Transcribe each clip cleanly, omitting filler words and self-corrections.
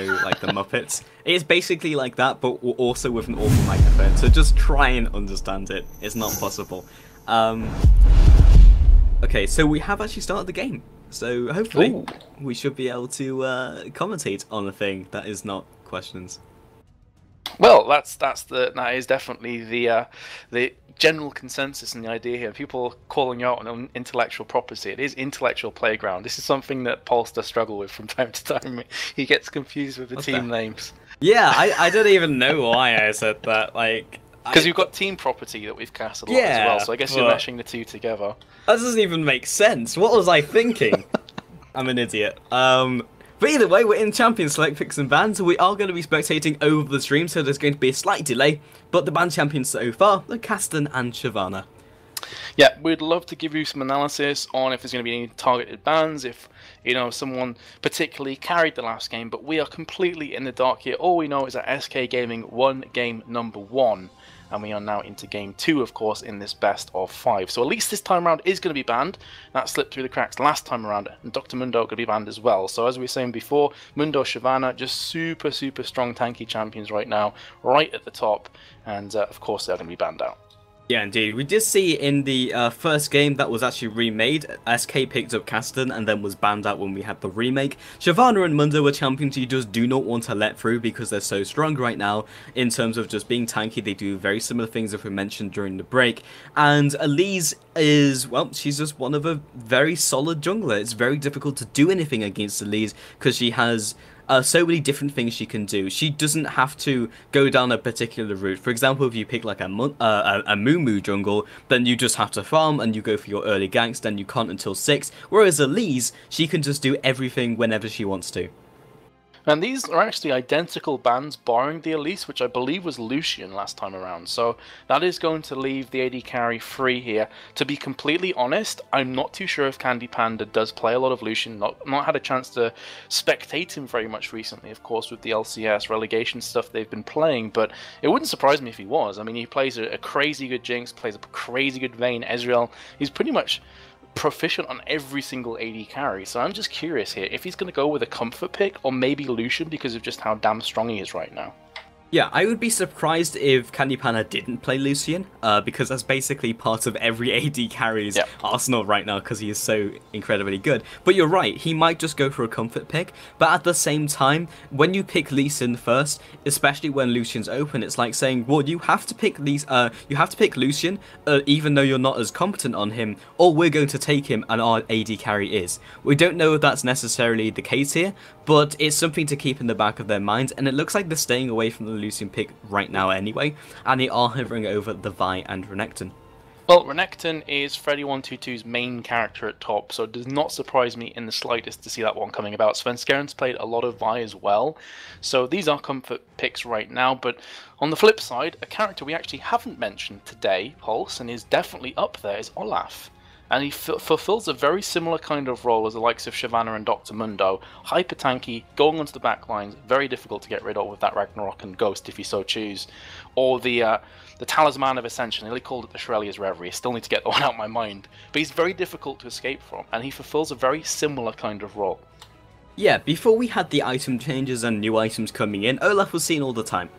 know, like the Muppets. It's basically like that, but also with an awful microphone. So just try and understand it. It's not possible. Okay, so we have actually started the game. So hopefully we should be able to commentate on a thing that is not questions. Well, that is definitely the general consensus and the idea here. People calling out on intellectual property. It is intellectual playground. This is something that Pulse does struggle with from time to time. He gets confused with the team names. Yeah, I don't even know why I said that. Like, because you've got team property that we've cast a lot as well. So I guess you're meshing the two together. That doesn't even make sense. What was I thinking? I'm an idiot. But either way, we're in Champion Select Picks and Bans, so we are going to be spectating over the stream, so there's going to be a slight delay. But the band champions so far are Kasten and Shyvana. Yeah, we'd love to give you some analysis on if there's going to be any targeted bans, if, you know, someone particularly carried the last game, but we are completely in the dark here. All we know is that SK Gaming won game number 1. And we are now into game 2, of course, in this best of 5. So at least this time around is going to be banned. That slipped through the cracks last time around, and Dr. Mundo going to be banned as well. So as we were saying before, Mundo, Shyvana, just super, super strong tanky champions right now, right at the top. And of course, they're going to be banned out. Yeah, indeed. We did see in the first game that was actually remade, SK picked up Kasten and then was banned out when we had the remake. Shyvana and Mundo were champions you just do not want to let through because they're so strong right now in terms of just being tanky. They do very similar things that we mentioned during the break. And Elise is, well, she's just one of a very solid jungler. It's very difficult to do anything against Elise because she has so many different things she can do. She doesn't have to go down a particular route. For example, if you pick like a Moo jungle, then you just have to farm and you go for your early ganks, then you can't until 6. Whereas Elise, she can just do everything whenever she wants to. And these are actually identical bans, barring the Elise, which I believe was Lucian last time around. So that is going to leave the AD carry free here. To be completely honest, I'm not too sure if Candy Panda does play a lot of Lucian. Not had a chance to spectate him very much recently, of course, with the LCS relegation stuff they've been playing. But it wouldn't surprise me if he was. I mean, he plays a crazy good Jinx, plays a crazy good Vayne, Ezreal. He's pretty much proficient on every single AD carry, so I'm just curious here if he's going to go with a comfort pick or maybe Lucian because of just how damn strong he is right now. Yeah, I would be surprised if Candy Panda didn't play Lucian, because that's basically part of every AD carry's arsenal right now because he is so incredibly good. But you're right, he might just go for a comfort pick, but at the same time, when you pick Lee Sin first, especially when Lucian's open, it's like saying, well, you have to pick Lucian, even though you're not as competent on him, or we're going to take him and our AD carry is. We don't know if that's necessarily the case here, but it's something to keep in the back of their minds, and it looks like they're staying away from the Lucian pick right now anyway, and they are hovering over the Vi and Renekton. Well, Renekton is Freddy122's main character at top, so it does not surprise me in the slightest to see that one coming about. Svenskerin's played a lot of Vi as well, so these are comfort picks right now, but on the flip side, a character we actually haven't mentioned today, Pulse, and is definitely up there, is Olaf. And he fulfills a very similar kind of role as the likes of Shyvana and Dr. Mundo. Hyper tanky, going onto the back lines, very difficult to get rid of with that Ragnarok and Ghost if you so choose. Or the Talisman of Ascension, I nearly called it the Shurelya's Reverie, I still need to get that one out of my mind. But he's very difficult to escape from, and he fulfills a very similar kind of role. Yeah, before we had the item changes and new items coming in, Olaf was seen all the time.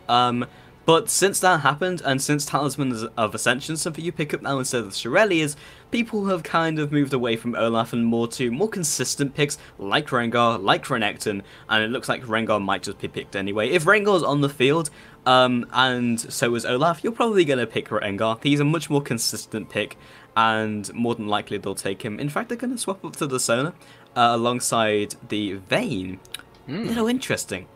But since that happened, and since Talisman of Ascension is something you pick up now instead of Shurelya's, people have kind of moved away from Olaf and more consistent picks like Rengar, like Renekton, and it looks like Rengar might just be picked anyway. If Rengar's on the field, and so is Olaf, you're probably going to pick Rengar. He's a much more consistent pick, and more than likely they'll take him. In fact, they're going to swap up to the Sona alongside the Vayne. A little interesting.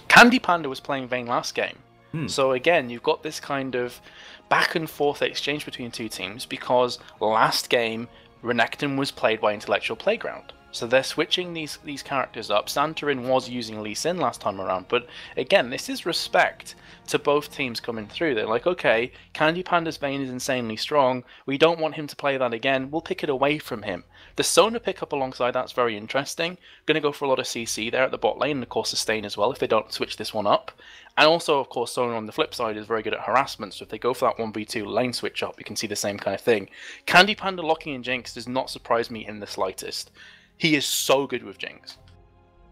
Candy Panda was playing Vayne last game. So again, you've got this kind of back and forth exchange between two teams because last game Renekton was played by Intellectual Playground. So they're switching these characters up. Santorin was using Lee Sin last time around, but again, this is respect to both teams coming through. They're like, okay, Candy Panda's Vayne is insanely strong. We don't want him to play that again. We'll pick it away from him. The Sona pickup alongside that's very interesting. Going to go for a lot of CC there at the bot lane, and of course sustain as well if they don't switch this one up. And also, of course, Sona on the flip side is very good at harassment, so if they go for that 1v2 lane switch up, you can see the same kind of thing. Candy Panda locking in Jinx does not surprise me in the slightest. He is so good with Jinx.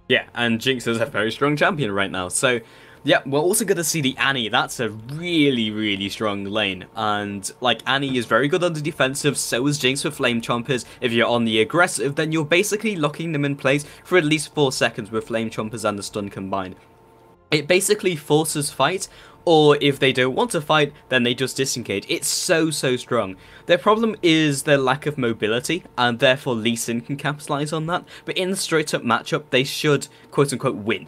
Yeah, and Jinx is a very strong champion right now. So, yeah, we're also going to see the Annie. That's a really, really strong lane. And, like, Annie is very good on the defensive, so is Jinx with Flame Chompers. If you're on the aggressive, then you're basically locking them in place for at least 4 seconds with Flame Chompers and the stun combined. It basically forces fight, or if they don't want to fight, then they just disengage. It's so, so strong. Their problem is their lack of mobility, and therefore Lee Sin can capitalize on that. But in the straight-up matchup, they should, quote-unquote, win.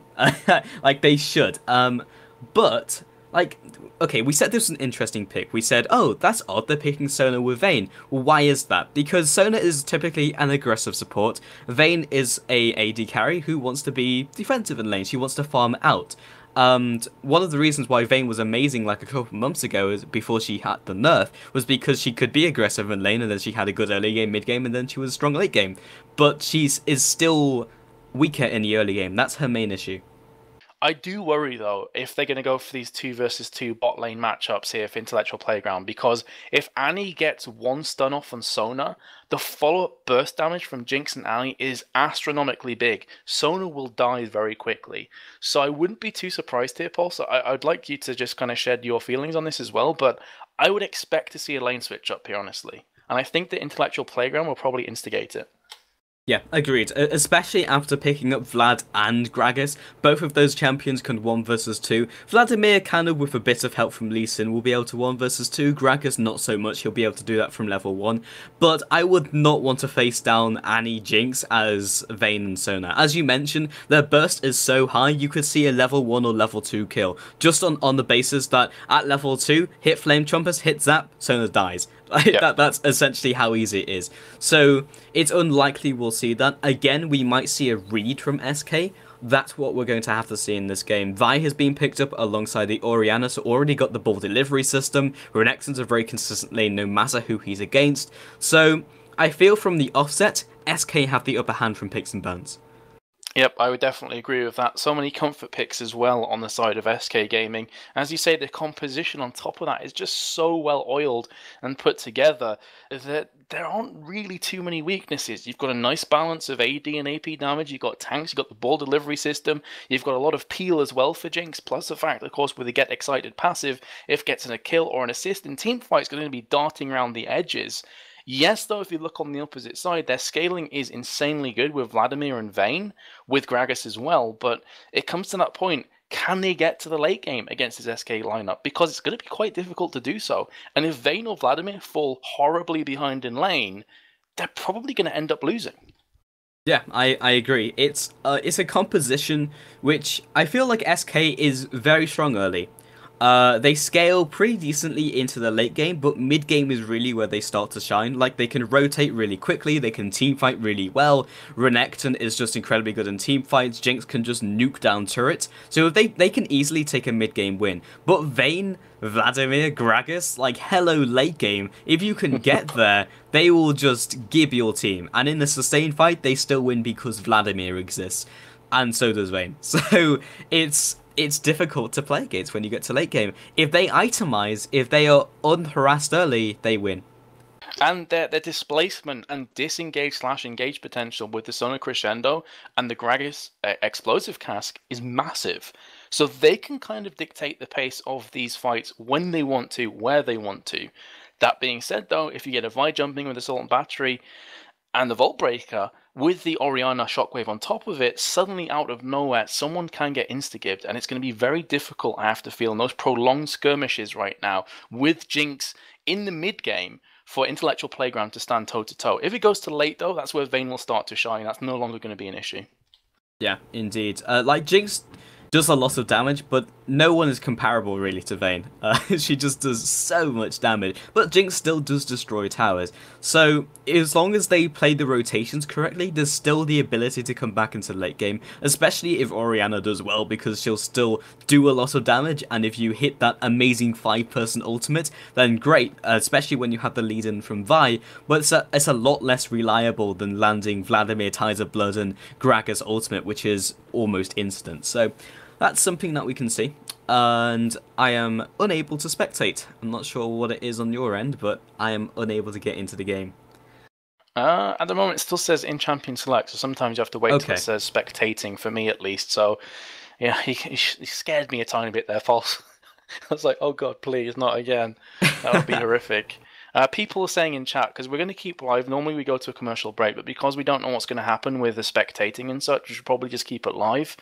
Like, they should. But, like, okay, we said this was an interesting pick. We said, oh, that's odd, they're picking Sona with Vayne. Well, why is that? Because Sona is typically an aggressive support. Vayne is a AD carry who wants to be defensive in lane. She wants to farm out. And one of the reasons why Vayne was amazing like a couple months ago, is before she had the nerf, was because she could be aggressive in lane, and then she had a good early game, mid game, and then she was strong late game. But is still weaker in the early game. That's her main issue. I do worry though if they're going to go for these 2 versus 2 bot lane matchups here for Intellectual Playground, because if Annie gets 1 stun off on Sona, the follow-up burst damage from Jinx and Annie is astronomically big. Sona will die very quickly. So I wouldn't be too surprised here, Paul. So I'd like you to just kind of shed your feelings on this as well, but I would expect to see a lane switch up here, honestly. And I think the Intellectual Playground will probably instigate it. Yeah, agreed. Especially after picking up Vlad and Gragas. Both of those champions can 1 versus 2. Vladimir, kind of with a bit of help from Lee Sin, will be able to 1 versus 2. Gragas, not so much. He'll be able to do that from level 1. But I would not want to face down Annie Jinx as Vayne and Sona. As you mentioned, their burst is so high, you could see a level 1 or level 2 kill. Just on the basis that at level 2, hit Flame Chompers, hit Zap, Sona dies. Yeah. That's essentially how easy it is. So it's unlikely we'll see that. Again, we might see a read from SK. That's what we're going to have to see in this game. Vi has been picked up alongside the Orianna, so already got the ball delivery system. Renekton's a very consistent lane no matter who he's against. So I feel from the offset, SK have the upper hand from picks and bans. Yep, I would definitely agree with that. So many comfort picks as well on the side of SK Gaming. As you say, the composition on top of that is just so well oiled and put together that there aren't really too many weaknesses. You've got a nice balance of AD and AP damage, you've got tanks, you've got the ball delivery system, you've got a lot of peel as well for Jinx, plus the fact, of course, with the Get Excited passive, if gets a kill or an assist in teamfight, it's going to be darting around the edges. Yes, though, if you look on the opposite side, their scaling is insanely good with Vladimir and Vayne, with Gragas as well, but it comes to that point, can they get to the late game against this SK lineup? Because it's going to be quite difficult to do so. And if Vayne or Vladimir fall horribly behind in lane, they're probably going to end up losing. Yeah, I agree. It's a composition which I feel like SK is very strong early. They scale pretty decently into the late game, but mid game is really where they start to shine. Like, they can rotate really quickly, they can teamfight really well. Renekton is just incredibly good in teamfights. Jinx can just nuke down turrets. So they can easily take a mid game win. But Vayne, Vladimir, Gragas, like, hello late game. If you can get there, they will just gib your team. And in the sustained fight, they still win because Vladimir exists. And so does Vayne. So it's difficult to play against when you get to late game. If they itemize, if they are unharassed early, they win. And their displacement and disengage/engage potential with the Sona Crescendo and the Gragas Explosive Cask is massive. So they can kind of dictate the pace of these fights when they want to, where they want to. That being said, though, if you get a Vi jumping with Assault and Battery and the Vault Breaker, with the Orianna Shockwave on top of it, suddenly out of nowhere, someone can get insta-gibbed, and it's going to be very difficult, I have to feel, in those prolonged skirmishes right now, with Jinx in the mid-game, for Intellectual Playground to stand toe-to-toe. If it goes to late, though, that's where Vayne will start to shine. That's no longer going to be an issue. Yeah, indeed. Like, Jinx does a lot of damage, but no one is comparable really to Vayne. She just does so much damage, but Jinx still does destroy towers. So as long as they play the rotations correctly, there's still the ability to come back into the late game, especially if Orianna does well, because she'll still do a lot of damage, and if you hit that amazing 5-person ultimate, then great, especially when you have the lead in from Vi, but it's a lot less reliable than landing Vladimir Ties of Blood and Gragas ultimate, which is almost instant. So that's something that we can see, and I am unable to spectate. I'm not sure what it is on your end, but I am unable to get into the game. At the moment, it still says in champion select, so sometimes you have to wait till it says spectating, for me at least. So, yeah, he scared me a tiny bit there, False. I was like, oh god, please, not again. That would be horrific. People are saying in chat, because we're going to keep live, normally we go to a commercial break, but because we don't know what's going to happen with the spectating and such, we should probably just keep it live.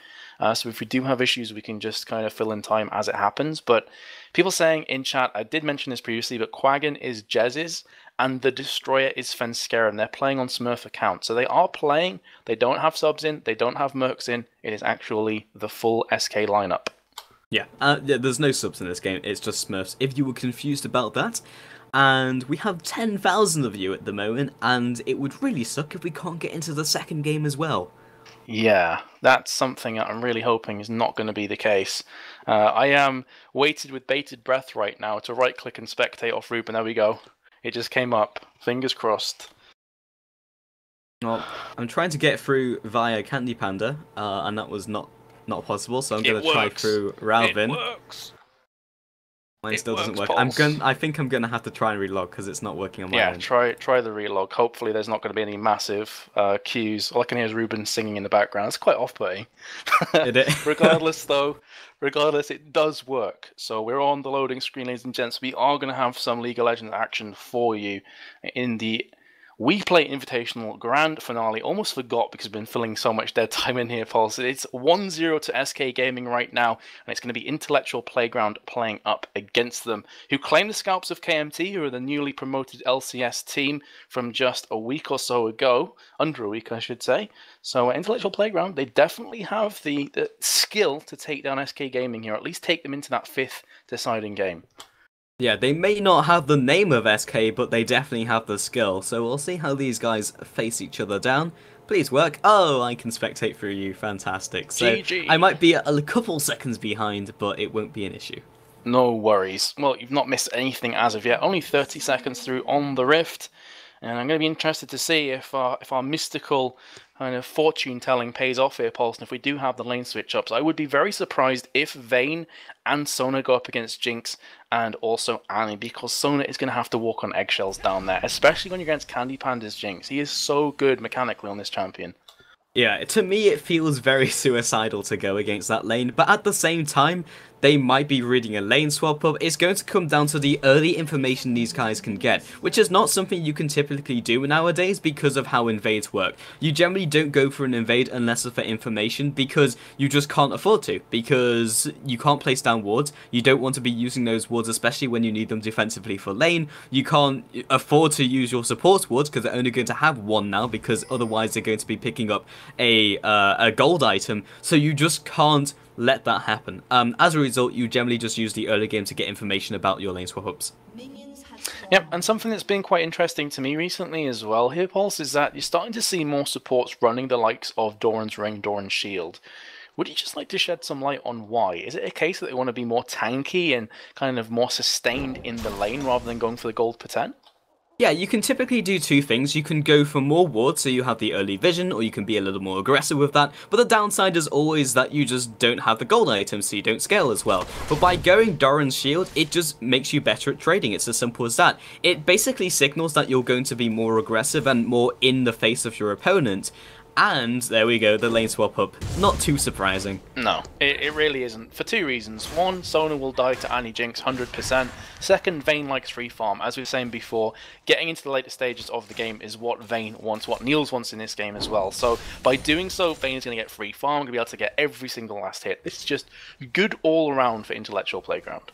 So if we do have issues, we can just kind of fill in time as it happens. But people saying in chat, I did mention this previously, but Quaggan is Jez's, and the Destroyer is Fenskera, and they're playing on Smurf account. So they are playing, they don't have subs in, they don't have mercs in, it is actually the full SK lineup. Yeah, there's no subs in this game, it's just Smurfs, if you were confused about that. And we have 10,000 of you at the moment, and it would really suck if we can't get into the second game as well. Yeah, that's something that I'm really hoping is not going to be the case. I am waited with bated breath right now to right-click and spectate off Ruben. There we go. It just came up. Fingers crossed. Well, I'm trying to get through via Candy Panda, and that was not possible, so I'm going to try through Ralvin. It works. Mine still doesn't work. I think I'm gonna have to try and relog because it's not working on my end. Yeah, try the relog. Hopefully, there's not going to be any massive queues. All I can hear is Ruben singing in the background. It's quite off-putting. Regardless, it does work. So we're on the loading screen, ladies and gents. We are going to have some League of Legends action for you in the WePlay Invitational Grand Finale. Almost forgot because we've been filling so much dead time in here, Paul. So it's 1-0 to SK Gaming right now, and it's going to be Intellectual Playground playing up against them, who claim the scalps of KMT, who are the newly promoted LCS team from just a week or so ago, under a week I should say. So Intellectual Playground, they definitely have the skill to take down SK Gaming here, or at least take them into that 5th deciding game. Yeah, they may not have the name of SK, but they definitely have the skill, so we'll see how these guys face each other down. Please work. Oh, I can spectate through you. Fantastic. So GG. I might be a couple seconds behind, but it won't be an issue. No worries. Well, you've not missed anything as of yet. Only 30 seconds through on the Rift. And I'm going to be interested to see if our mystical kind of fortune-telling pays off here, Paulson, if we do have the lane switch-ups. I would be very surprised if Vayne and Sona go up against Jinx and also Annie, because Sona is going to have to walk on eggshells down there, especially when you're against Candy Panda's Jinx. He is so good mechanically on this champion. Yeah, to me it feels very suicidal to go against that lane, but at the same time, they might be reading a lane swap up. It's going to come down to the early information these guys can get, which is not something you can typically do nowadays because of how invades work. You generally don't go for an invade unless it's for information because you just can't afford to, because you can't place down wards. You don't want to be using those wards, especially when you need them defensively for lane. You can't afford to use your support wards because they're only going to have one now, because otherwise they're going to be picking up a gold item, so you just can't let that happen. As a result, you generally just use the early game to get information about your lane swap ups. Yep, and something that's been quite interesting to me recently as well here, Pulse, is that you're starting to see more supports running the likes of Doran's Ring, Doran's Shield. Would you just like to shed some light on why? Is it a case that they want to be more tanky and kind of more sustained in the lane rather than going for the gold per 10? Yeah, you can typically do two things. You can go for more wards, so you have the early vision, or you can be a little more aggressive with that, but the downside is always that you just don't have the gold items, so you don't scale as well. But by going Doran's Shield, it just makes you better at trading. It's as simple as that. It basically signals that you're going to be more aggressive and more in the face of your opponent. And there we go, the lane swap up. Not too surprising. No, it really isn't. For two reasons. One, Sona will die to Annie Jinx 100%. Second, Vayne likes free farm. As we were saying before, getting into the later stages of the game is what Vayne wants, what Niels wants in this game as well. So by doing so, Vayne is going to get free farm, going to be able to get every single last hit. This is just good all around for Intellectual Playground.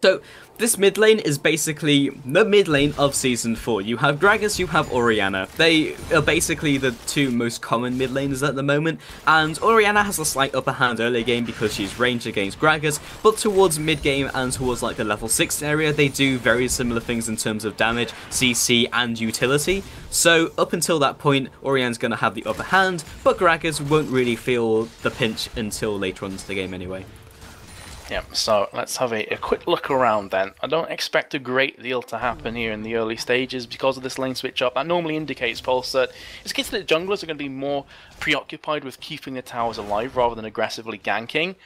So, this mid lane is basically the mid lane of Season 4. You have Gragas, you have Orianna. They are basically the two most common mid laners at the moment, and Orianna has a slight upper hand early game because she's ranged against Gragas, but towards mid game and towards like the level 6 area, they do very similar things in terms of damage, CC, and utility. So, up until that point, Orianna's going to have the upper hand, but Gragas won't really feel the pinch until later on into the game anyway. Yeah, so let's have a quick look around then. I don't expect a great deal to happen here in the early stages because of this lane switch up. That normally indicates, Pulse, that it's a case that junglers are going to be more preoccupied with keeping the towers alive rather than aggressively ganking.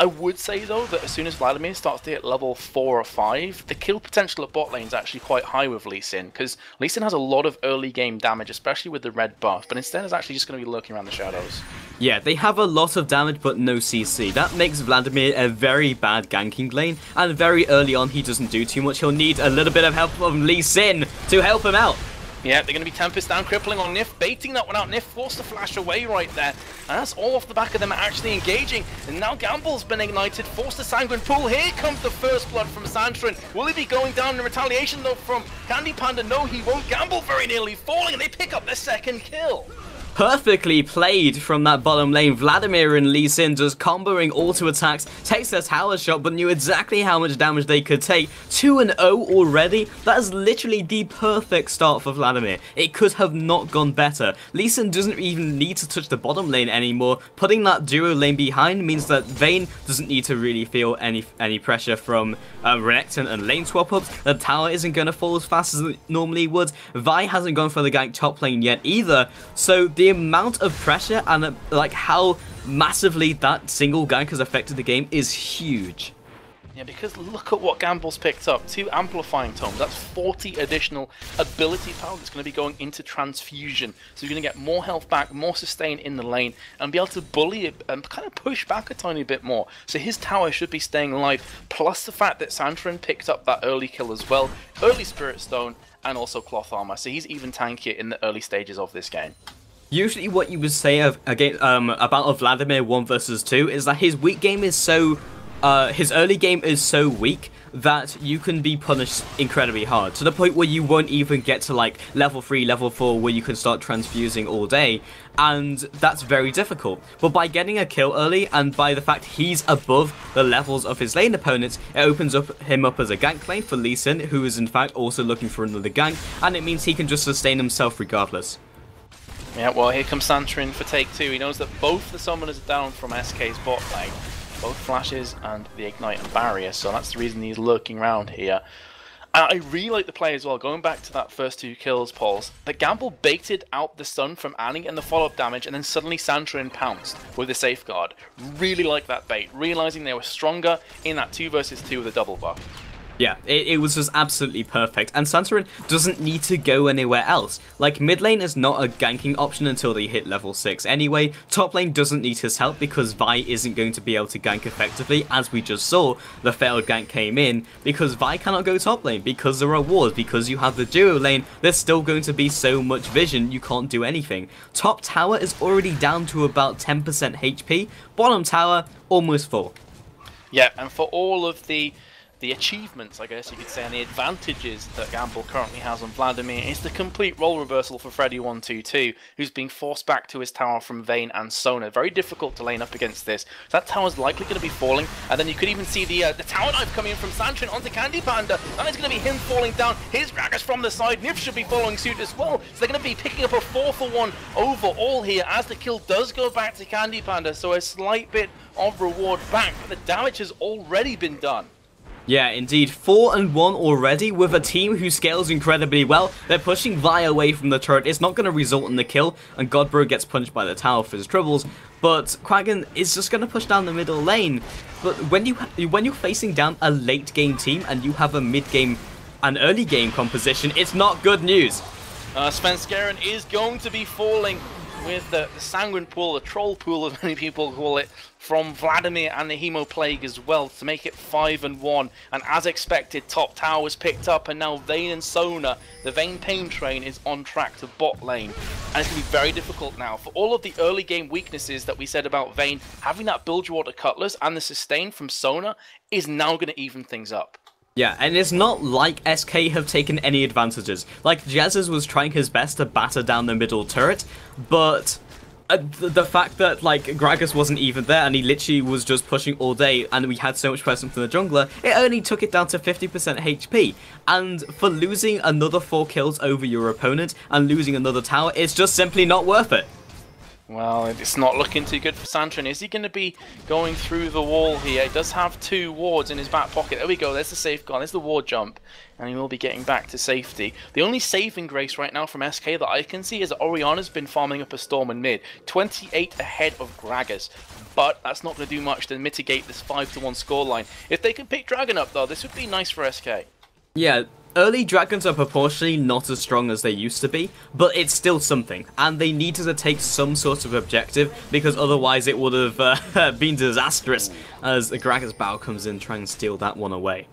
I would say, though, that as soon as Vladimir starts to hit level 4 or 5, the kill potential at bot lane is actually quite high with Lee Sin, because Lee Sin has a lot of early game damage, especially with the red buff, but instead is actually just going to be lurking around the shadows. Yeah, they have a lot of damage but no CC. That makes Vladimir a very bad ganking lane, and very early on he doesn't do too much. He'll need a little bit of help from Lee Sin to help him out. Yeah, they're going to be Tempest down, crippling on Nif, baiting that one out. Nif forced to flash away right there. And that's all off the back of them actually engaging. And now Gamble's been ignited, forced to Sanguine Pool. Here comes the first blood from Santrin. Will he be going down in retaliation though from Candy Panda? No, he won't. Gamble very nearly falling, and they pick up their second kill. Perfectly played from that bottom lane. Vladimir and Lee Sin just comboing auto attacks, takes their tower shot, but knew exactly how much damage they could take. 2-0 already. That is literally the perfect start for Vladimir. It could have not gone better. Lee Sin doesn't even need to touch the bottom lane anymore. Putting that duo lane behind means that Vayne doesn't need to really feel any pressure from Renekton and lane swap ups. The tower isn't going to fall as fast as it normally would. Vi hasn't gone for the gank top lane yet either, so the amount of pressure and like how massively that single gank has affected the game is huge. Yeah, because look at what Gamble's picked up. 2 amplifying tomes. That's 40 additional ability power that's going to be going into transfusion. So you're going to get more health back, more sustain in the lane, and be able to bully it and kind of push back a tiny bit more. So his tower should be staying alive. Plus the fact that Santrin picked up that early kill as well, early Spirit Stone, and also Cloth Armor. So he's even tankier in the early stages of this game. Usually what you would say about a Vladimir 1 versus 2 is that his weak game is so his early game is so weak that you can be punished incredibly hard, to the point where you won't even get to like level 3, level 4 where you can start transfusing all day, and that's very difficult. But by getting a kill early, and by the fact he's above the levels of his lane opponents, it opens him up as a gank lane for Lee Sin, who is in fact also looking for another gank, and it means he can just sustain himself regardless. Yeah, well, here comes Santrin for take 2. He knows that both the summoners are down from SK's bot lane. Both flashes and the ignite and barrier, so that's the reason he's lurking around here. And I really like the play as well, going back to that first 2 kills, Pauls, that Gamble baited out the stun from Annie and the follow-up damage, and then suddenly Santrin pounced with the safeguard. Really like that bait, realizing they were stronger in that 2 versus 2 with a double buff. Yeah, it was just absolutely perfect, and Santrin doesn't need to go anywhere else. Like, mid lane is not a ganking option until they hit level 6 anyway. Top lane doesn't need his help because Vi isn't going to be able to gank effectively, as we just saw. The failed gank came in because Vi cannot go top lane, because there are wards, because you have the duo lane. There's still going to be so much vision, you can't do anything. Top tower is already down to about 10% HP, bottom tower almost full. Yeah, and for all of the achievements, I guess you could say, and the advantages that Gamble currently has on Vladimir, is the complete role reversal for Freddy122, who's being forced back to his tower from Vayne and Sona. Very difficult to lane up against this. That tower's likely going to be falling, and then you could even see the tower knife coming in from Santrin onto Candy Panda. That is going to be him falling down. Here's Gragas from the side. Nif should be following suit as well. So they're going to be picking up a 4-for-1 overall here as the kill does go back to Candy Panda. So a slight bit of reward back, but the damage has already been done. Yeah, indeed. 4-1 already with a team who scales incredibly well. They're pushing Vi away from the turret. It's not going to result in the kill, and Godbro gets punched by the tower for his troubles. But Kraken is just going to push down the middle lane. But when you're facing down a late game team and you have a mid game and early game composition, it's not good news. Svenskeren is going to be falling with the Sanguine Pool, the Troll Pool as many people call it, from Vladimir and the Hemo Plague as well to make it 5-1. And as expected, top tower was picked up, and now Vayne and Sona, the Vayne Pain train, is on track to bot lane. And it's going to be very difficult now for all of the early game weaknesses that we said about Vayne. Having that build reward at Cutlass and the sustain from Sona is now going to even things up. Yeah, and it's not like SK have taken any advantages. Like, Jazzes was trying his best to batter down the middle turret, but the fact that, like, Gragas wasn't even there and he literally was just pushing all day and we had so much presence from the jungler, it only took it down to 50% HP. And for losing another 4 kills over your opponent and losing another tower, it's just simply not worth it. Well, it's not looking too good for Santrin. Is he going to be going through the wall here? He does have 2 wards in his back pocket. There we go. There's the safeguard. There's the ward jump. And he will be getting back to safety. The only saving grace right now from SK that I can see is that Oriana's been farming up a storm in mid. 28 ahead of Gragas. But that's not going to do much to mitigate this 5-1 scoreline. If they can pick Dragon up, though, this would be nice for SK. Yeah, early dragons are proportionally not as strong as they used to be, but it's still something, and they needed to take some sort of objective, because otherwise it would have been disastrous as the Gragas Bow comes in trying to steal that one away.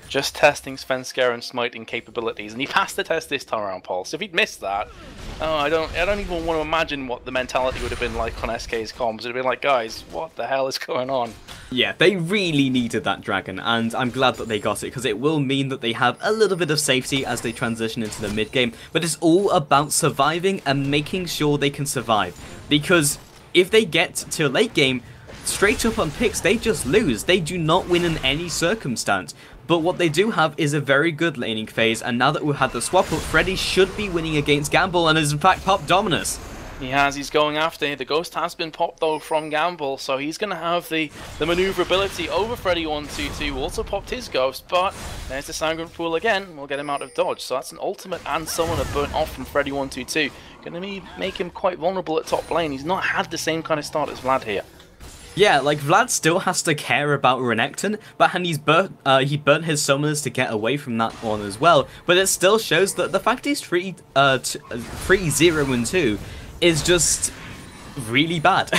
Just testing Svenskeren and smiting capabilities, and he passed the test this time around, Paul. So if he'd missed that, oh, I don't even want to imagine what the mentality would have been like on SK's comms. It'd have been like, guys, what the hell is going on? Yeah, they really needed that dragon, and I'm glad that they got it, because it will mean that they have a little bit of safety as they transition into the mid game, but it's all about surviving and making sure they can survive, because if they get to late game, straight up on picks, they just lose. They do not win in any circumstance. But what they do have is a very good laning phase, and now that we've had the swap up, Freddy should be winning against Gamble and has in fact popped Dominus. He has, he's going after. The Ghost has been popped though from Gamble, so he's going to have the maneuverability over Freddy122, also popped his Ghost, but there's the Sanguine Pool again, we'll get him out of dodge. So that's an ultimate and summoner burnt off from Freddy122. Going to make him quite vulnerable at top lane. He's not had the same kind of start as Vlad here. Yeah, like, Vlad still has to care about Renekton, but he burnt his summoners to get away from that one as well. But it still shows that the fact he's 3-0-2 is just really bad,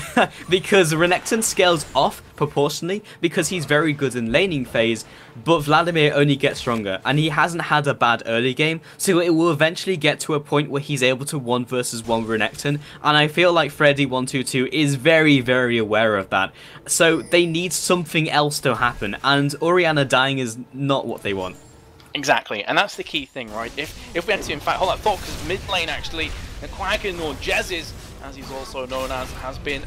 because Renekton scales off proportionally because he's very good in laning phase, but Vladimir only gets stronger, and he hasn't had a bad early game, so it will eventually get to a point where he's able to 1 versus 1 Renekton, and I feel like Freddy122 is very, very aware of that, so they need something else to happen, and Oriana dying is not what they want. Exactly, and that's the key thing, right? If we had to, in fact, hold that thought, because mid lane actually, the Quacken, or Jez's, as he's also known as, has been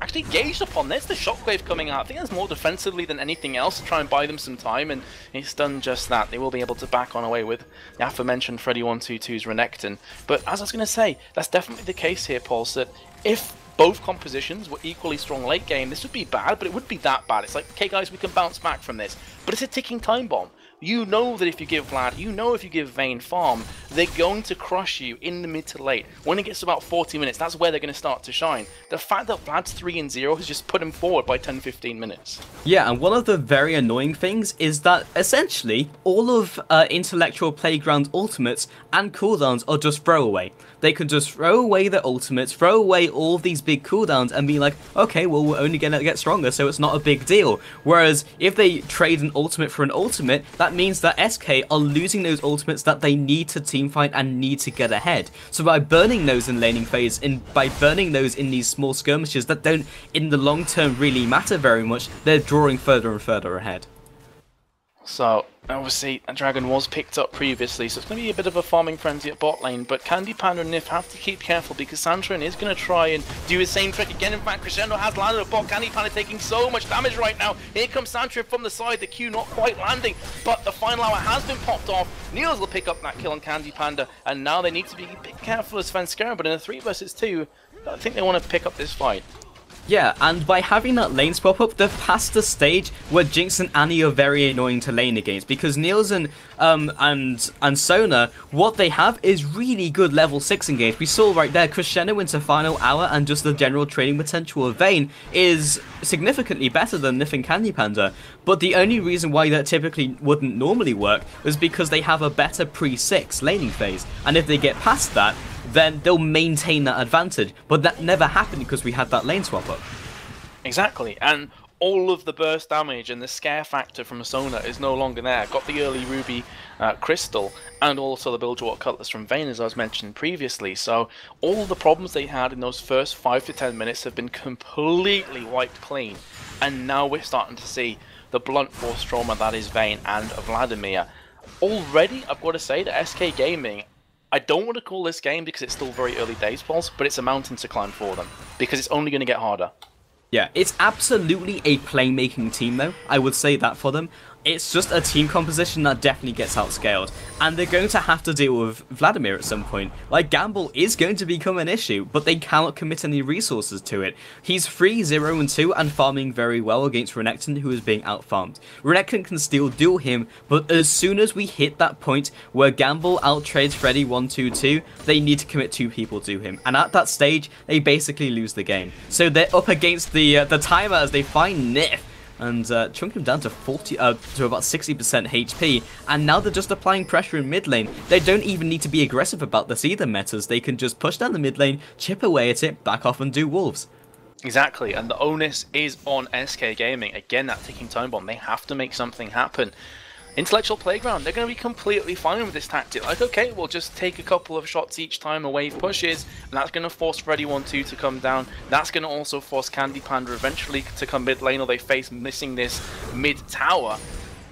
actually gauged upon. There's the shockwave coming out. I think that's more defensively than anything else to try and buy them some time, and he's done just that. They will be able to back on away with the aforementioned Freddy122's Renekton. But as I was going to say, that's definitely the case here, Paul, so that if both compositions were equally strong late game, this would be bad, but it wouldn't be that bad. It's like, okay guys, we can bounce back from this. But it's a ticking time bomb. You know that if you give Vlad, you know if you give Vayne farm, they're going to crush you in the mid to late. When it gets to about 40 minutes, that's where they're going to start to shine. The fact that Vlad's 3-0 has just put him forward by 10-15 minutes. Yeah, and one of the very annoying things is that essentially all of Intellectual Playground ultimates and cooldowns are just throwaway. They can just throw away their ultimates, throw away all of these big cooldowns and be like, okay, well, we're only going to get stronger, so it's not a big deal. Whereas if they trade an ultimate for an ultimate, that means that SK are losing those ultimates that they need to teamfight and need to get ahead. So by burning those in laning phase, by burning those in these small skirmishes that don't in the long term really matter very much, they're drawing further and further ahead. So, obviously, a dragon was picked up previously, so it's going to be a bit of a farming frenzy at bot lane, but Candy Panda and Nif have to keep careful because Santrin is going to try and do his same trick again. In fact, Crescendo has landed a bot. Candy Panda taking so much damage right now. Here comes Santrin from the side, the Q not quite landing, but the final hour has been popped off. Niels will pick up that kill on Candy Panda, and now they need to be a bit careful as Svenskeren, but in a 3 versus 2, I think they want to pick up this fight. Yeah, and by having that lane swap up, they've passed the stage where Jinx and Annie are very annoying to lane against, because Niels and Sona, what they have is really good level 6 engage. We saw right there, Crescendo into final hour, and just the general trading potential of Vayne is significantly better than Nif and Candy Panda. But the only reason why that typically wouldn't normally work is because they have a better pre-6 laning phase, and if they get past that, then they'll maintain that advantage. But that never happened because we had that lane swap up. Exactly, and all of the burst damage and the scare factor from Sona is no longer there. Got the early Ruby Crystal and also the Bilgewater Cutlass from Vayne, as I was mentioned previously. So all the problems they had in those first 5 to 10 minutes have been completely wiped clean. And now we're starting to see the blunt force trauma that is Vayne and Vladimir. Already, I've got to say that SK Gaming, I don't want to call this game because it's still very early days, Pauls, but it's a mountain to climb for them because it's only going to get harder. Yeah, it's absolutely a playmaking team though, I would say that for them. It's just a team composition that definitely gets outscaled, and they're going to have to deal with Vladimir at some point. Like, Gamble is going to become an issue, but they cannot commit any resources to it. He's 3-0-2 and farming very well against Renekton, who is being outfarmed. Renekton can still duel him, but as soon as we hit that point where Gamble outtrades Freddy 1-2-2, they need to commit 2 people to him, and at that stage, they basically lose the game. So they're up against the timer as they find Nif, and chunk him down to to about 60% HP, and now they're just applying pressure in mid lane. They don't even need to be aggressive about this either, metas. They can just push down the mid lane, chip away at it, back off and do wolves. Exactly, and the onus is on SK Gaming. Again, that ticking time bomb. They have to make something happen. Intellectual Playground, they're going to be completely fine with this tactic. Like, okay, we'll just take a couple of shots each time a wave pushes, and that's going to force Freddy 1-2 to come down. That's going to also force Candy Panda eventually to come mid lane, or they face missing this mid tower.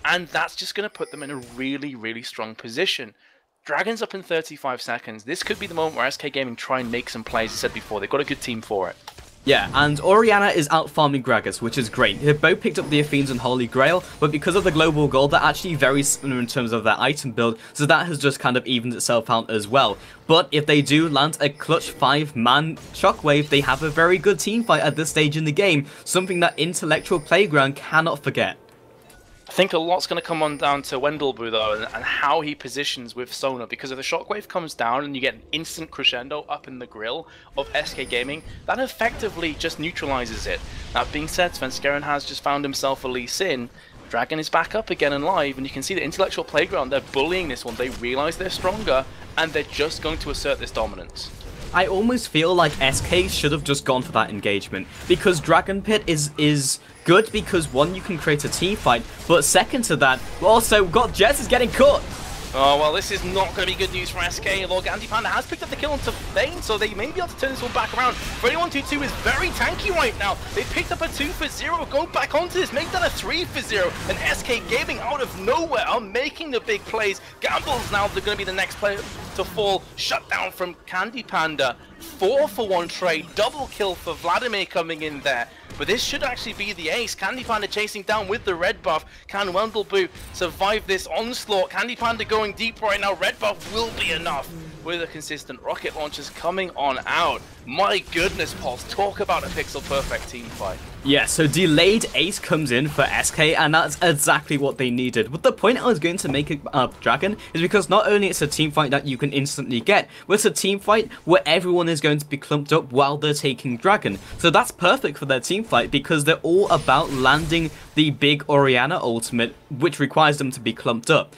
And that's just going to put them in a really, really strong position. Dragon's up in 35 seconds. This could be the moment where SK Gaming try and make some plays, as I said before. They've got a good team for it. Yeah, and Orianna is out farming Gragas, which is great. They've both picked up the Athenes and Holy Grail, but because of the global gold, they're actually very similar in terms of their item build, so that has just kind of evened itself out as well. But if they do land a clutch 5-man shockwave, they have a very good team fight at this stage in the game, something that Intellectual Playground cannot forget. I think a lot's going to come on down to Wendelbu though, and how he positions with Sona, because if the shockwave comes down and you get an instant crescendo up in the grill of SK Gaming, that effectively just neutralizes it. That being said, Svenskeren has just found himself a Lee Sin. Dragon is back up again and live, and you can see the Intellectual Playground, they're bullying this one. They realize they're stronger, and they're just going to assert this dominance. I almost feel like SK should have just gone for that engagement, because Dragon Pit is good because, one, you can create a team fight, but second to that, also got Jess is getting caught. Oh, well, this is not going to be good news for SK. Although Candy Panda has picked up the kill onto Vayne, so they may be able to turn this one back around. Freddy 1-2-2 is very tanky right now. They picked up a 2-for-0, go back onto this, make that a 3-for-0, and SK Gaming out of nowhere are making the big plays. Gamble's now going to be the next player to fall. Shut down from Candy Panda. 4-for-1 trade, double kill for Vladimir coming in there. But this should actually be the ace. Candy Panda chasing down with the red buff. Can Wendelbu survive this onslaught? Candy Panda going deep right now. Red buff will be enough with a consistent rocket launchers coming on out. My goodness, Pulse, talk about a pixel perfect team fight. Yeah, so delayed ace comes in for SK, and that's exactly what they needed. But the point I was going to make about Dragon is because not only it's a team fight that you can instantly get, but it's a team fight where everyone is going to be clumped up while they're taking Dragon. So that's perfect for their team fight because they're all about landing the big Orianna ultimate, which requires them to be clumped up.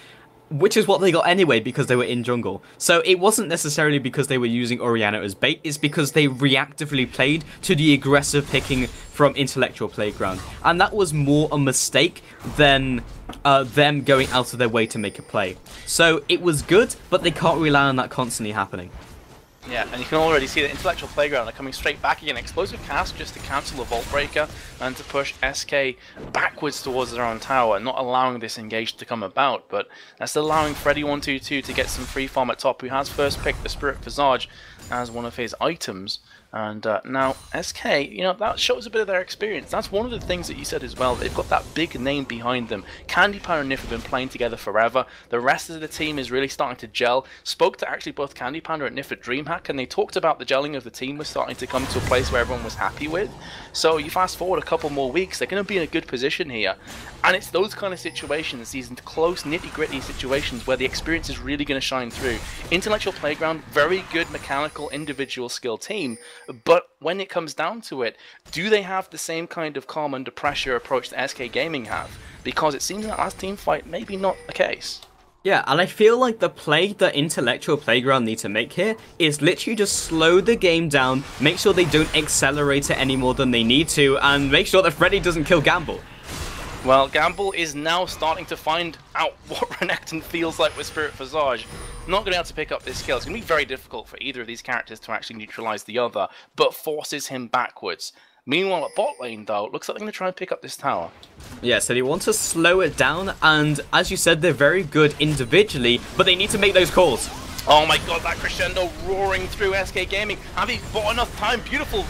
Which is what they got anyway because they were in jungle. So it wasn't necessarily because they were using Orianna as bait, it's because they reactively played to the aggressive picking from Intellectual Playground. And that was more a mistake than them going out of their way to make a play. So it was good, but they can't rely on that constantly happening. Yeah, and you can already see that Intellectual Playground are coming straight back again. Explosive cast just to cancel the Vault Breaker and to push SK backwards towards their own tower, not allowing this engage to come about. But that's allowing Freddy 1-2-2 to get some free farm at top, who has first picked the Spirit Visage as one of his items. And now SK, you know, that shows a bit of their experience. That's one of the things that you said as well. They've got that big name behind them. Candy Panda and Nif have been playing together forever. The rest of the team is really starting to gel. Spoke to actually both Candy Panda and Nif at DreamHack, and they talked about the gelling of the team was starting to come to a place where everyone was happy with. So you fast forward a couple more weeks, they're going to be in a good position here. And it's those kind of situations, these close, nitty-gritty situations, where the experience is really going to shine through. Intellectual Playground, very good mechanical, individual skill team. But when it comes down to it, do they have the same kind of calm under pressure approach that SK Gaming have? Because it seems that last team fight maybe not the case. Yeah, and I feel like the play that Intellectual Playground need to make here is literally just slow the game down, make sure they don't accelerate it any more than they need to, and make sure that Freddy doesn't kill Gamble. Well, Gamble is now starting to find out what Renekton feels like with Spirit Visage. Not going to be able to pick up this kill. It's going to be very difficult for either of these characters to actually neutralize the other, but forces him backwards. Meanwhile, at bot lane, though, looks like they're going to try and pick up this tower. Yeah, so they want to slow it down, and as you said, they're very good individually, but they need to make those calls. Oh my god, that crescendo roaring through SK Gaming. Have he bought enough time? Beautiful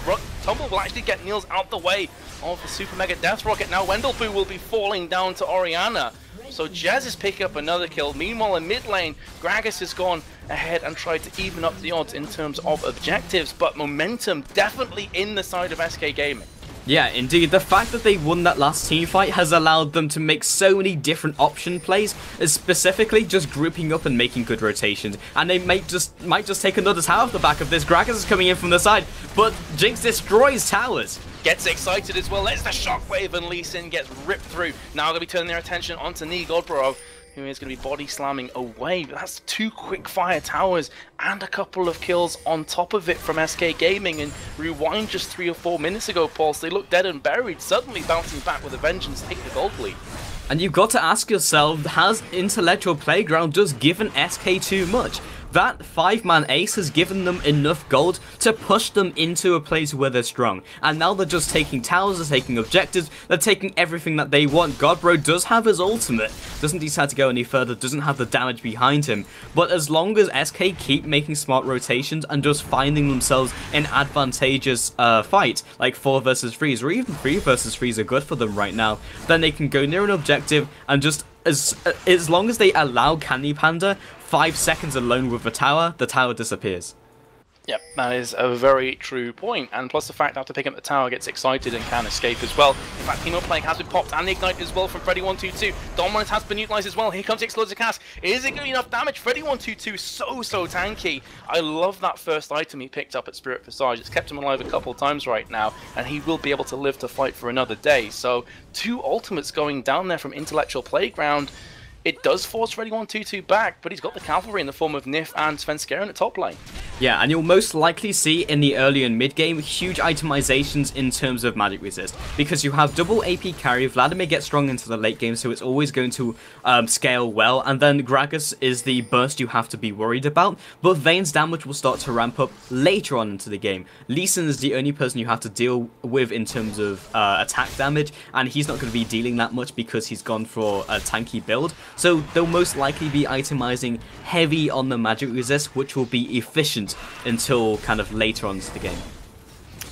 tumble will actually get Niels out the way of the Super Mega Death Rocket. Now Wendelbu will be falling down to Orianna. So Jazz is picking up another kill. Meanwhile, in mid lane, Gragas has gone ahead and tried to even up the odds in terms of objectives, but momentum definitely in the side of SK Gaming. Yeah, indeed. The fact that they won that last team fight has allowed them to make so many different option plays, specifically just grouping up and making good rotations. And they might just take another tower off the back of this. Gragas is coming in from the side, but Jinx destroys towers. Gets excited as well. Let's the shockwave, and Lee Sin gets ripped through. Now going to be turning their attention onto Nee Godborov, who is going to be body slamming away. But that's 2 quick fire towers and a couple of kills on top of it from SK Gaming. And rewind just 3 or 4 minutes ago, Paul, so they look dead and buried, suddenly bouncing back with a vengeance, take the gold lead. And you've got to ask yourself, has Intellectual Playground just given SK too much? That 5-man ace has given them enough gold to push them into a place where they're strong. And now they're just taking towers, they're taking objectives, they're taking everything that they want. Godbro does have his ultimate, doesn't decide to go any further, doesn't have the damage behind him. But as long as SK keep making smart rotations and just finding themselves in advantageous fights, like 4 versus 3s, or even 3 versus 3s are good for them right now, then they can go near an objective and just, as long as they allow Candy Panda 5 seconds alone with the tower disappears. Yep, that is a very true point. And plus the fact that after picking up the tower gets excited and can escape as well. In fact, team up playing has been popped and the ignite as well from Freddy122. Dominance has been utilized as well. Here comes Explosive Cast. Is it going to be enough damage? Freddy122 so tanky. I love that first item he picked up at Spirit Visage. It's kept him alive a couple of times right now, and he will be able to live to fight for another day. So 2 ultimates going down there from Intellectual Playground. It does force Freddy122 back, but he's got the cavalry in the form of Nif and Svenskeren at top lane. Yeah, and you'll most likely see in the early and mid game huge itemizations in terms of magic resist, because you have double AP carry. Vladimir gets strong into the late game, so it's always going to scale well, and then Gragas is the burst you have to be worried about, but Vayne's damage will start to ramp up later on into the game. Lee Sin is the only person you have to deal with in terms of attack damage, and he's not going to be dealing that much because he's gone for a tanky build. So they'll most likely be itemizing heavy on the magic resist, which will be efficient until kind of later on into the game.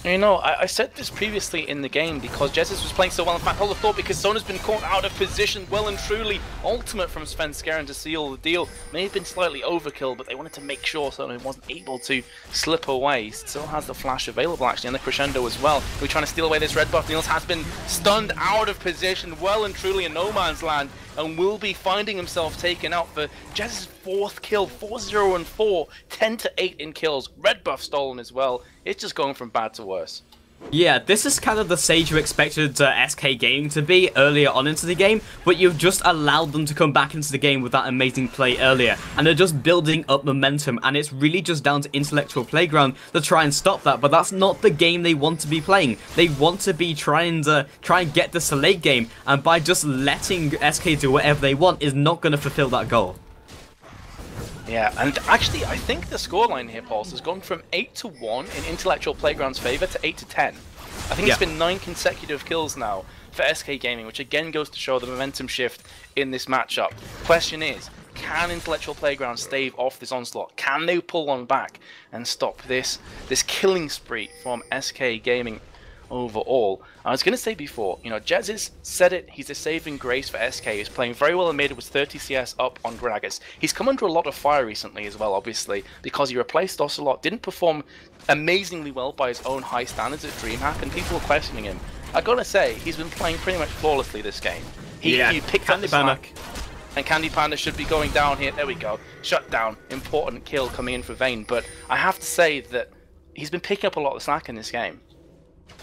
You know, I said this previously in the game because Jesus was playing so well. In fact, I would have thought because Sona's been caught out of position well and truly. Ultimate from Svenskeren to seal the deal. May have been slightly overkill, but they wanted to make sure Sona wasn't able to slip away. Still has the flash available actually, and the crescendo as well. We're trying to steal away this red buff. Niels has been stunned out of position well and truly in no man's land, and will be finding himself taken out for Jez's 4th kill, 4-0-4, 10-8 in kills, red buff stolen as well. It's just going from bad to worse. Yeah, this is kind of the stage you expected SK Gaming to be earlier on into the game, but you've just allowed them to come back into the game with that amazing play earlier, and they're just building up momentum, and it's really just down to Intellectual Playground to try and stop that, but that's not the game they want to be playing. They want to be trying and get this late game, and by just letting SK do whatever they want is not going to fulfill that goal. Yeah, and actually, I think the scoreline here, Pulse, has gone from 8-1 in Intellectual Playground's favour to 8-10. I think it's been 9 consecutive kills now for SK Gaming, which again goes to show the momentum shift in this matchup. Question is, can Intellectual Playground stave off this onslaught? Can they pull one back and stop this killing spree from SK Gaming overall? I was going to say before, you know, Jez has said it, he's a saving grace for SK. He's playing very well in mid with 30 CS up on Gragas. He's come under a lot of fire recently as well, obviously, because he replaced Ocelot, didn't perform amazingly well by his own high standards at DreamHack, and people were questioning him. I gotta say, he's been playing pretty much flawlessly this game. He picked up the slack, and Candy Panda should be going down here. There we go. Shut down. Important kill coming in for Vayne, but I have to say that he's been picking up a lot of the slack in this game.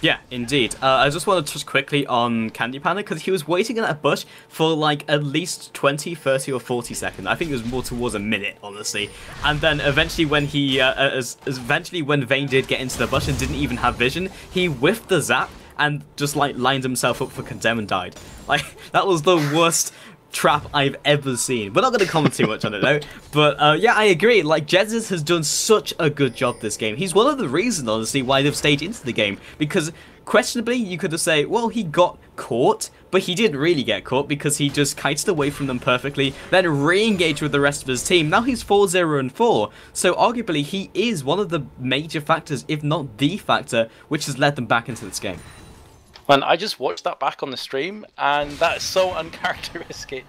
Yeah, indeed. I just want to touch quickly on Candy Panda, because he was waiting in that bush for like at least 20, 30 or 40 seconds. I think it was more towards a minute, honestly. And then eventually when when Vayne did get into the bush and didn't even have vision, he whiffed the zap and just like lined himself up for Condemn and died. Like, that was the worst trap I've ever seen. We're not going to comment too much on it though, but yeah, I agree. Like, Jesus has done such a good job this game. He's one of the reasons, honestly, why they've stayed into the game, because questionably you could have said, well, he got caught, but he didn't really get caught because he just kited away from them perfectly, then re-engaged with the rest of his team. Now he's 4-0-4, so arguably he is one of the major factors, if not the factor, which has led them back into this game. And I just watched that back on the stream, and that's so uncharacteristic,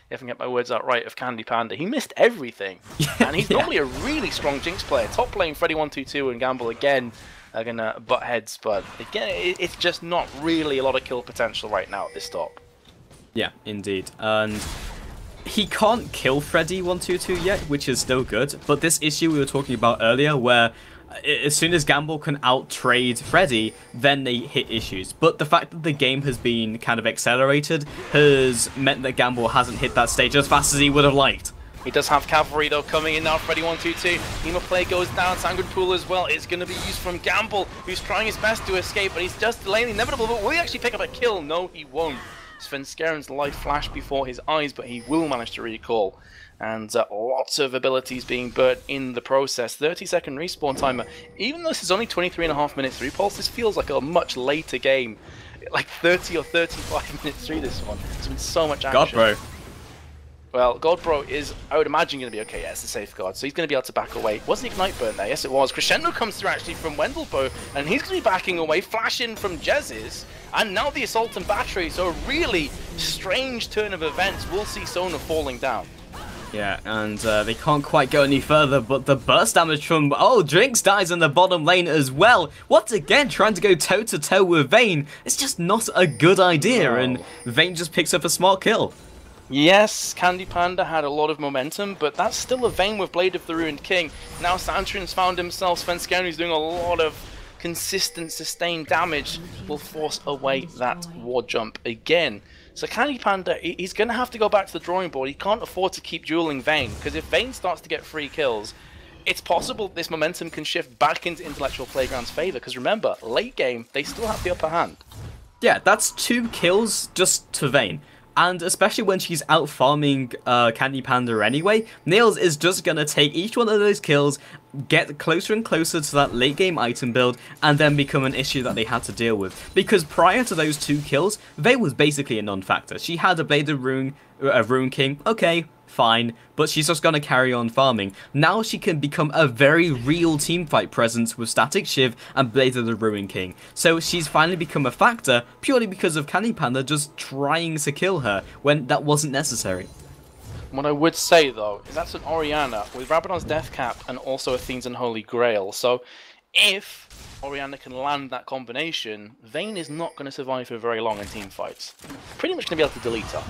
if I can get my words out right, of Candy Panda. He missed everything, and he's normally a really strong Jinx player. Top lane, Freddy122 and Gamble again are going to butt heads, but again, it's just not really a lot of kill potential right now at this top. Yeah, indeed. And he can't kill Freddy122 yet, which is still good, but this issue we were talking about earlier, where as soon as Gamble can out-trade Freddy, then they hit issues. But the fact that the game has been kind of accelerated has meant that Gamble hasn't hit that stage as fast as he would have liked. He does have cavalry though coming in now. Freddy122. Emo play goes down. Sangren Pool as well. It's going to be used from Gamble, who's trying his best to escape, but he's just delaying the inevitable. But will he actually pick up a kill? No, he won't. Svenskeren's life flashed before his eyes, but he will manage to recall. And lots of abilities being burnt in the process. 30-second respawn timer. Even though this is only 23.5 minutes repulse, this feels like a much later game. Like 30 or 35 minutes through this one. There's been so much action. God, bro. Well, Godbro is, I would imagine, going to be okay. Yeah, it's a safeguard, so he's going to be able to back away. Was the Ignite burn there? Yes, it was. Crescendo comes through, actually, from Wendelbo, and he's going to be backing away. Flash in from Jez's, and now the Assault and Battery. So a really strange turn of events. We'll see Sona falling down. Yeah, and they can't quite go any further, but the burst damage from... Oh, Jinx dies in the bottom lane as well. Once again, trying to go toe-to-toe with Vayne. It's just not a good idea, and Vayne just picks up a smart kill. Yes, Candy Panda had a lot of momentum, but that's still a Vayne with Blade of the Ruined King. Now Santrin's found himself. Svenskeren, who's doing a lot of consistent, sustained damage, will force away that ward jump again. So Candy Panda, he's going to have to go back to the drawing board. He can't afford to keep dueling Vayne, because if Vayne starts to get free kills, it's possible this momentum can shift back into Intellectual Playground's favour, because remember, late game, they still have the upper hand. Yeah, that's 2 kills just to Vayne. And especially when she's out farming Candy Panda anyway, Nails is just going to take each one of those kills, get closer and closer to that late game item build, and then become an issue that they had to deal with. Because prior to those 2 kills, Vayne was basically a non-factor. She had a Blade of Ruin King, okay, fine, but she's just going to carry on farming. Now she can become a very real teamfight presence with Static Shiv and Blade of the Ruin King. So she's finally become a factor purely because of Candy Panda just trying to kill her when that wasn't necessary. What I would say though, is that's an Orianna with Rabadon's Death Cap and also Athene's Unholy Grail. So if Orianna can land that combination, Vayne is not going to survive for very long in teamfights. Pretty much going to be able to delete her.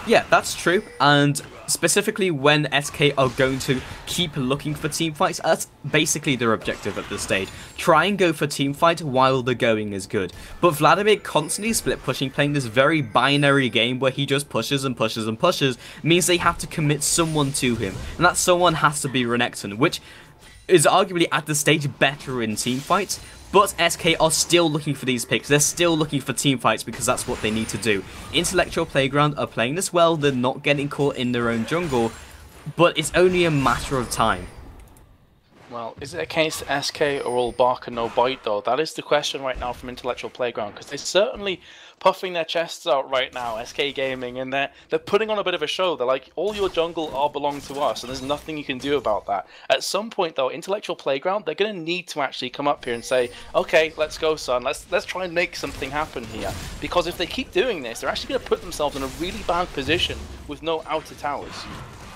Yeah, that's true, and specifically when SK are going to keep looking for teamfights, that's basically their objective at this stage. Try and go for teamfight while the going is good. But Vladimir constantly split pushing, playing this very binary game where he just pushes and pushes and pushes, means they have to commit someone to him, and that someone has to be Renekton, which is arguably at this stage better in teamfights. But SK are still looking for these picks. They're still looking for teamfights because that's what they need to do. Intellectual Playground are playing this well. They're not getting caught in their own jungle. But it's only a matter of time. Well, is it a case SK are all bark and no bite though? That is the question right now from Intellectual Playground, because they're certainly puffing their chests out right now, SK Gaming, and they're putting on a bit of a show. They're like, all your jungle all belong to us, and there's nothing you can do about that. At some point though, Intellectual Playground, they're going to need to actually come up here and say, okay, let's go son, let's try and make something happen here. Because if they keep doing this, they're actually going to put themselves in a really bad position with no outer towers.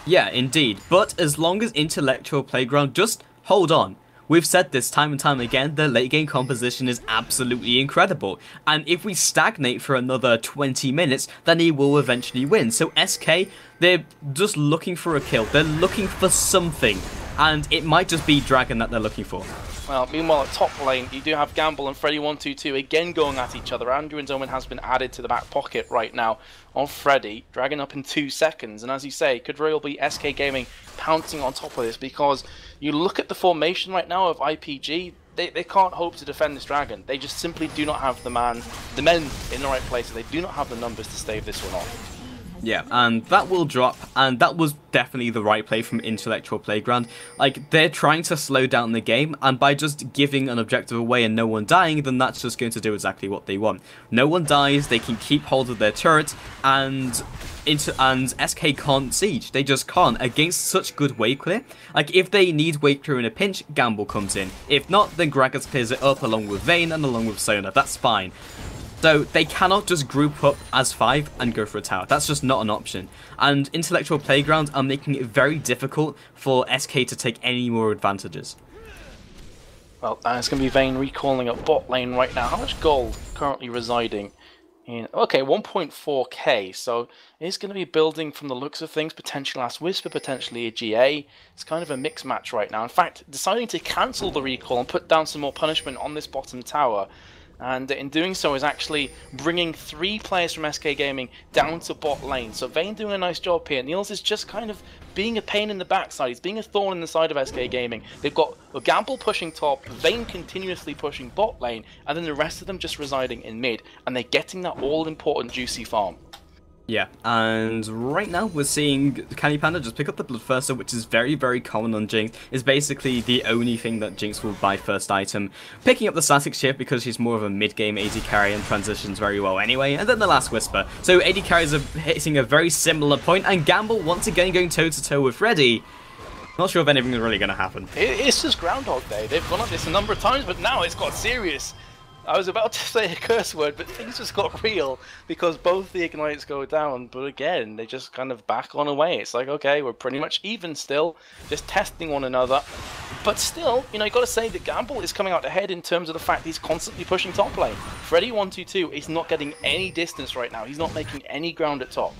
Yeah, indeed. But as long as Intellectual Playground just hold on. We've said this time and time again, the late game composition is absolutely incredible. And if we stagnate for another 20 minutes, then he will eventually win. So SK, they're just looking for a kill. They're looking for something. And it might just be Dragon that they're looking for. Well, meanwhile, at top lane, you do have Gamble and Freddy122 again going at each other. Andrew and Omen has been added to the back pocket right now on Freddy. Dragon up in 2 seconds. And as you say, could very well be SK Gaming pouncing on top of this, because you look at the formation right now of IPG, they can't hope to defend this Dragon. They just simply do not have the men in the right places. They do not have the numbers to stave this one off. Yeah, and that will drop, and that was definitely the right play from Intellectual Playground. Like, they're trying to slow down the game, and by just giving an objective away and no one dying, then that's just going to do exactly what they want. No one dies, they can keep hold of their turret, and SK can't siege. They just can't against such good wave clear. Like, if they need wave clear in a pinch, Gamble comes in. If not, then Gragas clears it up along with Vayne and along with Sona. That's fine. So they cannot just group up as 5 and go for a tower. That's just not an option. And Intellectual Playground are making it very difficult for SK to take any more advantages. Well, it's going to be Vayne recalling up bot lane right now. How much gold currently residing in... Okay, 1.4k. So it's going to be building from the looks of things. Potential Last Whisper, potentially a GA. It's kind of a mixed match right now. In fact, deciding to cancel the recall and put down some more punishment on this bottom tower. And in doing so is actually bringing 3 players from SK Gaming down to bot lane. So Vayne doing a nice job here. Niels is just kind of being a pain in the backside. He's being a thorn in the side of SK Gaming. They've got Gamble pushing top, Vayne continuously pushing bot lane, and then the rest of them just residing in mid. And they're getting that all-important juicy farm. Yeah, and right now we're seeing Candy Panda just pick up the Bloodthirster, which is very, very common on Jinx. It's basically the only thing that Jinx will buy first item. Picking up the Static Shift because she's more of a mid-game AD carry and transitions very well anyway. And then the Last Whisper. So AD carries are hitting a very similar point, and Gamble once again going toe-to-toe with Freddy. Not sure if anything is really going to happen. It's just Groundhog Day. They've gone at this a number of times, but now it's got serious. I was about to say a curse word, but things just got real because both the Ignites go down, but again, they just kind of back on away. It's like, okay, we're pretty much even still, just testing one another. But still, you know, you got to say that Gamble is coming out ahead in terms of the fact he's constantly pushing top lane. Freddy122 is not getting any distance right now. He's not making any ground at top.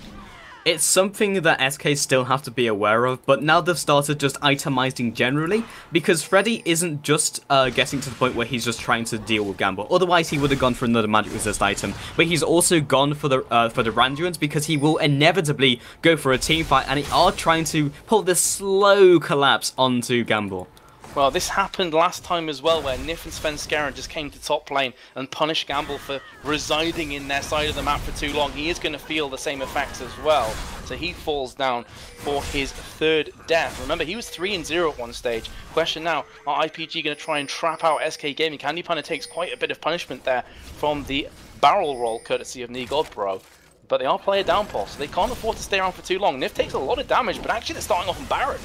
It's something that SK still have to be aware of, but now they've started just itemizing generally, because Freddy isn't just getting to the point where he's just trying to deal with Gamble. Otherwise, he would have gone for another magic resist item, but he's also gone for the Randuins because he will inevitably go for a team fight, and he are trying to pull this slow collapse onto Gamble. Well, this happened last time as well, where Nif and Svenskeren just came to top lane and punished Gamble for residing in their side of the map for too long. He is going to feel the same effects as well, so he falls down for his 3rd death. Remember, he was 3-0 at one stage. Question now, are IPG going to try and trap out SK Gaming? Candy Panda takes quite a bit of punishment there from the barrel roll, courtesy of Godbro. But they are player downpour, so they can't afford to stay around for too long. Nif takes a lot of damage, but actually they're starting off on Baron.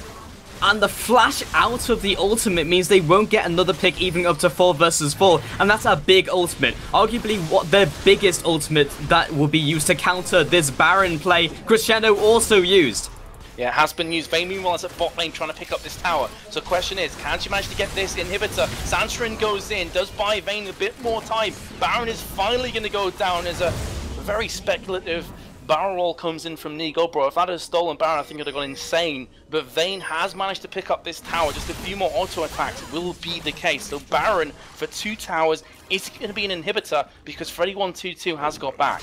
And the flash out of the ultimate means they won't get another pick even up to 4 versus 4. And that's a big ultimate. Arguably what their biggest ultimate that will be used to counter this Baron play. Crescendo also used. Yeah, it has been used. Vayne meanwhile is at bot lane trying to pick up this tower. So question is, can she manage to get this inhibitor? Sandsrin goes in, does buy Vayne a bit more time. Baron is finally going to go down as a very speculative barrel roll comes in from Godbro. If that had stolen Baron, I think it would have gone insane. But Vayne has managed to pick up this tower. Just a few more auto attacks will be the case. So Baron for 2 towers is going to be an inhibitor because Freddy122 has got back.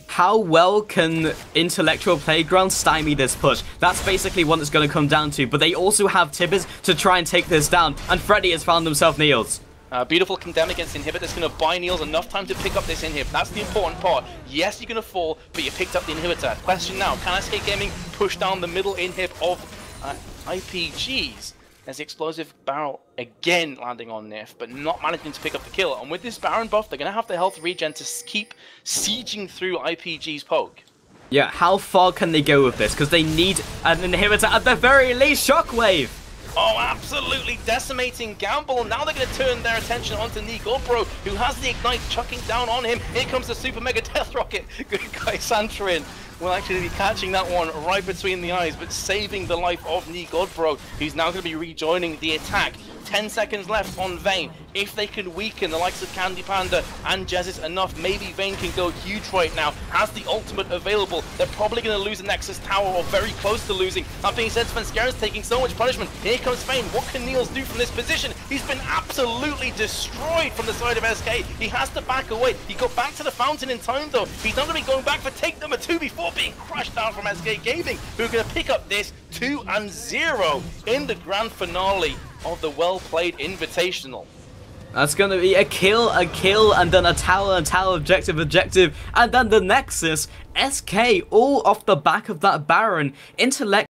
How well can Intellectual Playground stymie this push? That's basically what it's going to come down to. But they also have Tibbers to try and take this down. And Freddy has found himself Niels. Beautiful condemn against Inhibit. That's going to buy Niels enough time to pick up this Inhib. That's the important part. Yes, you're going to fall, but you picked up the Inhibitor. Question now, can SK Gaming push down the middle Inhib of IPGs? There's the explosive barrel again landing on Nif, but not managing to pick up the kill. And with this Baron buff, they're going to have the health regen to keep sieging through IPG's poke. Yeah, how far can they go with this? Because they need an Inhibitor at the very least. Shockwave! Oh, absolutely decimating Gamble. Now they're going to turn their attention onto Godbro, who has the Ignite chucking down on him. Here comes the Super Mega Death Rocket. Good guy, Santrin will actually be catching that one right between the eyes, but saving the life of Godbro, who's now going to be rejoining the attack. 10 seconds left on Vayne. If they can weaken the likes of Candy Panda and Jezus enough, maybe Vayne can go huge right now. Has the ultimate available. They're probably going to lose the Nexus Tower or very close to losing. That being said, Svenskeren's taking so much punishment. Here comes Vayne. What can Niels do from this position? He's been absolutely destroyed from the side of SK. He has to back away. He got back to the fountain in time though. He's not going to be going back for take number 2 before being crushed down from SK Gaming, who are going to pick up this 2-0 in the grand finale of the well-played Invitational. That's going to be a kill, and then a tower, objective, and then the Nexus. SK all off the back of that Baron. Intellect